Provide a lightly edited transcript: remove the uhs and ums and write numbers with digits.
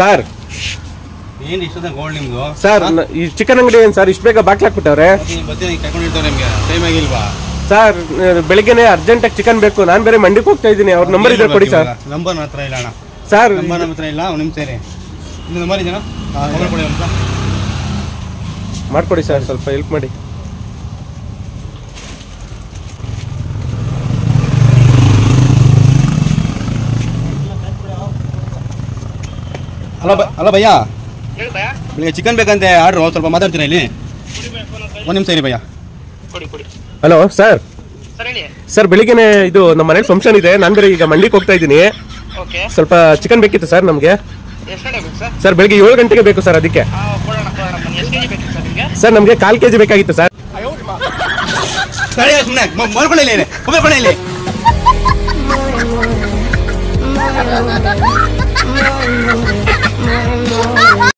sir ಏನು ಇಷ್ಟದ gold ನಿಮ್ದು ಸರ್ ಈ ಚಿಕನ್ ಅಂಗಡಿ ಏನು ಸರ್ ಇಷ್ಟು ಬೇಗ ಬಾಕ್ಲು ಹಾಕ್ಬಿಟ್ಟವ್ರೆ ಕರ್ಕೊಂಡಿರ್ತಾರೆ ನಿಮಗೆ ಟೈಮ್ ಆಗಿಲ್ವಾ ಸರ್ ಬೆಳಿಗ್ಗೆನೆ ಅರ್ಜೆಂಟಾಗಿ ಚಿಕನ್ ಬೇಕು ನಾನು ಬೇರೆ ಮಂಡಿಗೆ ಹೋಗ್ತಾ ಇದ್ದೀನಿ ಅವ್ರ ನಂಬರ್ ಇದ್ರೆ ಕೊಡಿ ಸರ್ ನಂಬರ್ ನನ್ನ ಹತ್ರ ಇಲ್ಲ ಅಣ್ಣ ಸರ್ ನಂಬರ್ ನಮ್ಮ ಹತ್ರ ಇಲ್ಲ ನಿಮ್ಮ ಸೇರಿ ಇದು ನಂಬರ್ ಇದೆಯಾ ಮೊಬೈಲ್ ಕೊಡಿ ಅಂತ ಮಾಡ್ಕೊಡಿ ಸರ್ ಸ್ವಲ್ಪ ಹೆಲ್ಪ್ ಮಾಡಿ ಅಲ್ಲ ಭಯ್ಯ ಬೆಳಿಗ್ಗೆ ಚಿಕನ್ ಬೇಕಂತೆ ಆರ್ಡ್ರು ಸ್ವಲ್ಪ ಮಾತಾಡ್ತೀನಿ ಇಲ್ಲಿ ಒಂದು ನಿಮಿಷ ಇರಿ ಭಯ್ಯ ಹಲೋ ಸರ್ ಸರ್ ಬೆಳಿಗ್ಗೆನೆ ಇದು ನಮ್ಮ ಮನೇಲಿ ಫಂಕ್ಷನ್ ಇದೆ ನಾನು ಬೇರೆ ಈಗ ಮಂಡಿಗೆ ಹೋಗ್ತಾ ಇದ್ದೀನಿ ಸ್ವಲ್ಪ ಚಿಕನ್ ಬೇಕಿತ್ತು ಸರ್ ನಮಗೆ ಸರ್ ಬೆಳಿಗ್ಗೆ 7 ಗಂಟೆಗೆ ಬೇಕು ಸರ್ ಅದಕ್ಕೆ ಸರ್ ನಮಗೆ 1/4 kg ಬೇಕಾಗಿತ್ತು ಸರ್ ಸುಮ್ಮನೆ